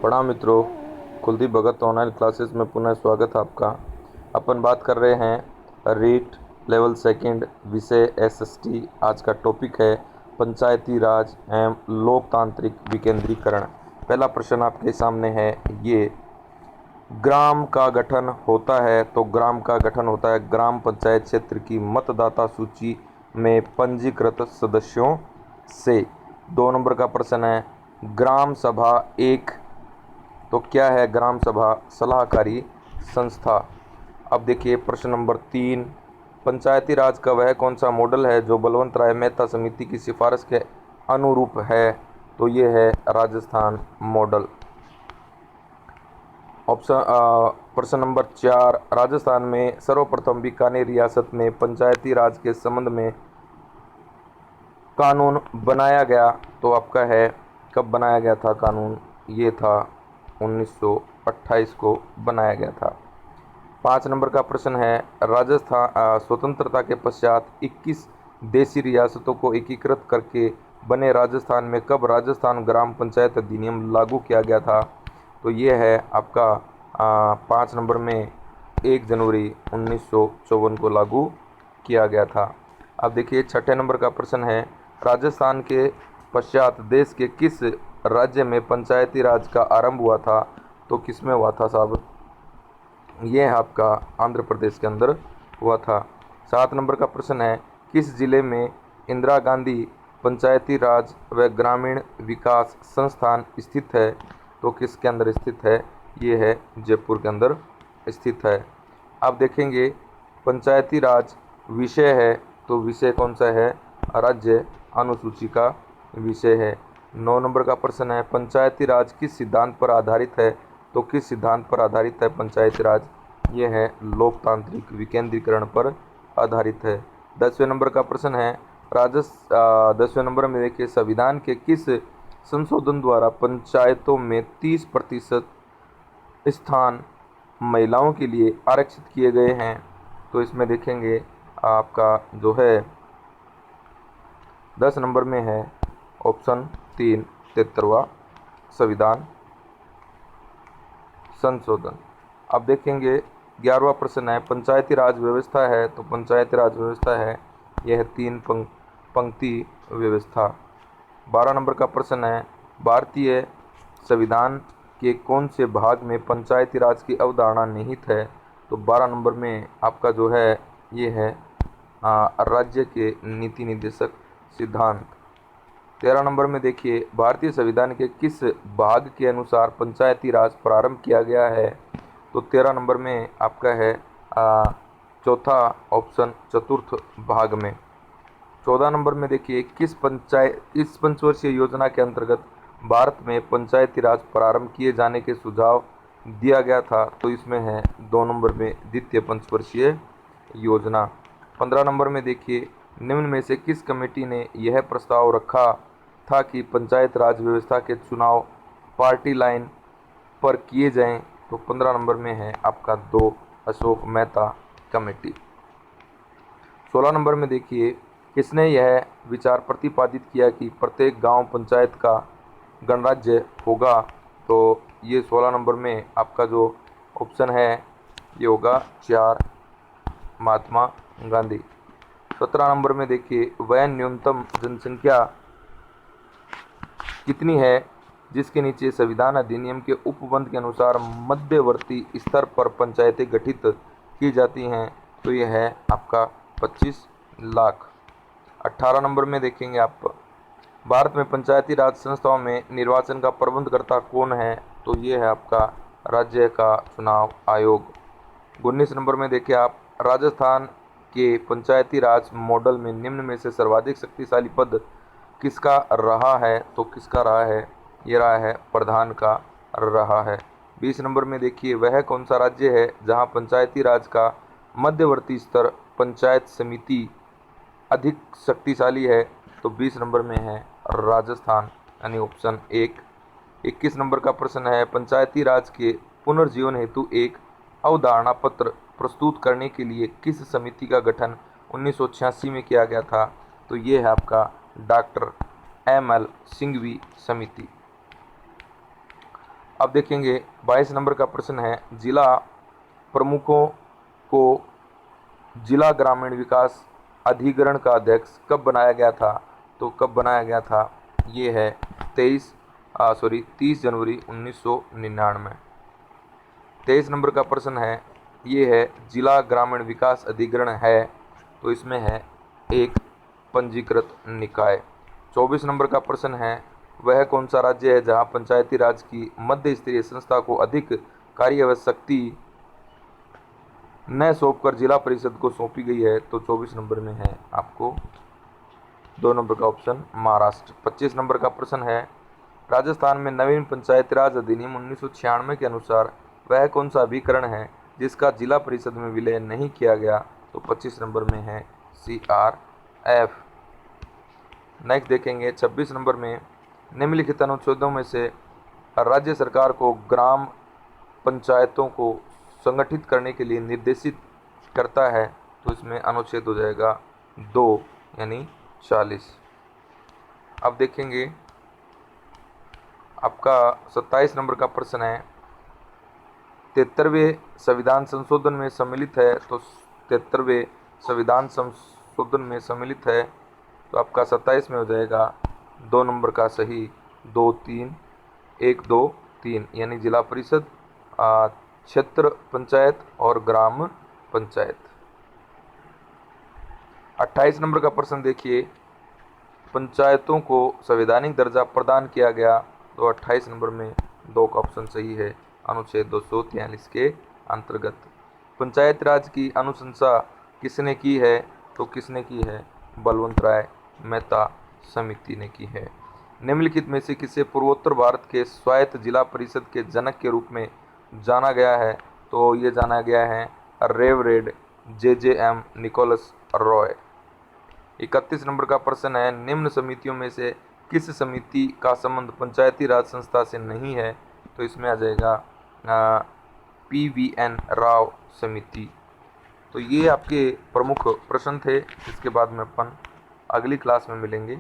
प्रणाम मित्रों, कुलदीप भगत online classes में पुनः स्वागत है आपका। अपन बात कर रहे हैं रीट लेवल सेकंड विषय एसएसटी। आज का टॉपिक है पंचायती राज एवं लोकतांत्रिक विकेंद्रीकरण। पहला प्रश्न आपके सामने है, ये ग्राम का गठन होता है। तो ग्राम का गठन होता है ग्राम पंचायत क्षेत्र की मतदाता सूची में पंजीकृत सदस्यों से। 2 नंबर का प्रश्न है, ग्राम सभा एक। तो क्या है ग्राम सभा? सलाहकारी संस्था। अब देखिए प्रश्न नंबर 3, पंचायती राज का वह कौन सा मॉडल है जो बलवंत राय मेहता समिति की सिफारिश के अनुरूप है? तो ये है राजस्थान मॉडल। प्रश्न नंबर 4, राजस्थान में सर्वप्रथम बीकानेर रियासत में पंचायती राज के संबंध में कानून बनाया गया। तो आपका है, कब बनाया गया था कानून? ये था 1928 को बनाया गया था। 5 नंबर का प्रश्न है, राजस्थान स्वतंत्रता के पश्चात 21 देशी रियासतों को एकीकृत करके बने राजस्थान में कब राजस्थान ग्राम पंचायत अधिनियम लागू किया गया था? तो ये है आपका 5 नंबर में 1 जनवरी 1954 को लागू किया गया था। अब देखिए 6 नंबर का प्रश्न है, राजस्थान के पश्चात देश के किस राज्य में पंचायती राज का आरंभ हुआ था? तो किस में हुआ था साहब? ये है आपका आंध्र प्रदेश के अंदर हुआ था। 7 नंबर का प्रश्न है, किस जिले में इंदिरा गांधी पंचायती राज व ग्रामीण विकास संस्थान स्थित है? तो किसके अंदर स्थित है? ये है जयपुर के अंदर स्थित है। अब देखेंगे पंचायती राज विषय है, तो विषय कौन सा है? राज्य अनुसूची का विषय है। 9 नंबर का प्रश्न है, पंचायती राज किस सिद्धांत पर आधारित है? तो किस सिद्धांत पर आधारित है पंचायती राज? ये है लोकतांत्रिक विकेंद्रीकरण पर आधारित है। 10वें नंबर का प्रश्न है, 10वें नंबर में देखिए, संविधान के किस संशोधन द्वारा पंचायतों में 30% स्थान महिलाओं के लिए आरक्षित किए गए हैं? तो इसमें देखेंगे आपका जो है 10 नंबर में है ऑप्शन 3, 73वां संविधान संशोधन। अब देखेंगे 11वां प्रश्न है, पंचायती राज व्यवस्था है। तो पंचायती राज व्यवस्था है, यह है 3 पंक्ति व्यवस्था। 12 नंबर का प्रश्न है, भारतीय संविधान के कौन से भाग में पंचायती राज की अवधारणा निहित है? तो 12 नंबर में आपका जो है ये है राज्य के नीति निर्देशक सिद्धांत। 13 नंबर में देखिए, भारतीय संविधान के किस भाग के अनुसार पंचायती राज प्रारंभ किया गया है? तो 13 नंबर में आपका है चौथा ऑप्शन, चतुर्थ भाग में। 14 नंबर में देखिए, इस पंचवर्षीय योजना के अंतर्गत भारत में पंचायती राज प्रारंभ किए जाने के सुझाव दिया गया था? तो इसमें है 2 नंबर में द्वितीय पंचवर्षीय योजना। 15 नंबर में देखिए, निम्न में से किस कमेटी ने यह प्रस्ताव रखा था कि पंचायत राज व्यवस्था के चुनाव पार्टी लाइन पर किए जाएं? तो 15 नंबर में है आपका 2, अशोक मेहता कमेटी। 16 नंबर में देखिए, किसने यह विचार प्रतिपादित किया कि प्रत्येक गांव पंचायत का गणराज्य होगा? तो ये 16 नंबर में आपका जो ऑप्शन है ये होगा 4, महात्मा गांधी। 17 नंबर में देखिए, वह न्यूनतम जनसंख्या कितनी है जिसके नीचे संविधान अधिनियम के उपबंध के अनुसार मध्यवर्ती स्तर पर पंचायतें गठित की जाती हैं? तो यह है आपका 25 लाख। 18 नंबर में देखेंगे आप, भारत में पंचायती राज संस्थाओं में निर्वाचन का प्रबंधकर्ता कौन है? तो ये है आपका राज्य का चुनाव आयोग। 19 नंबर में देखिए आप, राजस्थान के पंचायती राज मॉडल में निम्न में से सर्वाधिक शक्तिशाली पद किसका रहा है? तो किसका रहा है? ये रहा है प्रधान का रहा है। 20 नंबर में देखिए, वह कौन सा राज्य है जहां पंचायती राज का मध्यवर्ती स्तर पंचायत समिति अधिक शक्तिशाली है? तो 20 नंबर में है राजस्थान, यानी ऑप्शन 1। 21 नंबर का प्रश्न है, पंचायती राज के पुनर्जीवन हेतु एक अवधारणा पत्र प्रस्तुत करने के लिए किस समिति का गठन 1986 में किया गया था? तो ये है आपका डॉक्टर M.L. सिंघवी समिति। अब देखेंगे 22 नंबर का प्रश्न है, जिला प्रमुखों को जिला ग्रामीण विकास अधिग्रहण का अध्यक्ष कब बनाया गया था? तो कब बनाया गया था? ये है 30 जनवरी 1999। 23 नंबर का प्रश्न है, ये है जिला ग्रामीण विकास अधिग्रहण है, तो इसमें है एक पंजीकृत निकाय। 24 नंबर का प्रश्न है, वह कौन सा राज्य है जहां पंचायती राज की मध्य स्तरीय संस्था को अधिक कार्य शक्ति न सौंपकर जिला परिषद को सौंपी गई है? तो 24 नंबर में है आपको 2 नंबर का ऑप्शन महाराष्ट्र। 25 नंबर का प्रश्न है, राजस्थान में नवीन पंचायती राज अधिनियम 1996 के अनुसार वह कौन सा अभिकरण है जिसका जिला परिषद में विलय नहीं किया गया? तो 25 नंबर में है CRF। नेक्स्ट देखेंगे 26 नंबर में, निम्नलिखित अनुच्छेदों में से राज्य सरकार को ग्राम पंचायतों को संगठित करने के लिए निर्देशित करता है? तो इसमें अनुच्छेद हो जाएगा 2 यानी 40। अब देखेंगे आपका 27 नंबर का प्रश्न है, 73वें संविधान संशोधन में सम्मिलित है? तो 73वें संविधान संशोधन में सम्मिलित है, तो आपका 27 में हो जाएगा 2 नंबर का सही 2 3 1 2 3 यानी जिला परिषद, क्षेत्र पंचायत और ग्राम पंचायत। 28 नंबर का प्रश्न देखिए, पंचायतों को संवैधानिक दर्जा प्रदान किया गया? तो 28 नंबर में 2 का ऑप्शन सही है, अनुच्छेद 243 के अंतर्गत। पंचायत राज की अनुशंसा किसने की है? तो किसने की है? बलवंत राय मेहता समिति ने की है। निम्नलिखित में से किसे पूर्वोत्तर भारत के स्वायत्त जिला परिषद के जनक के रूप में जाना गया है? तो ये जाना गया है रेवरेड JJM निकोलस रॉय। 31 नंबर का प्रश्न है, निम्न समितियों में से किस समिति का संबंध पंचायती राज संस्था से नहीं है? तो इसमें आ जाएगा PVN राव समिति। तो ये आपके प्रमुख प्रश्न थे। इसके बाद में अपन अगली क्लास में मिलेंगे।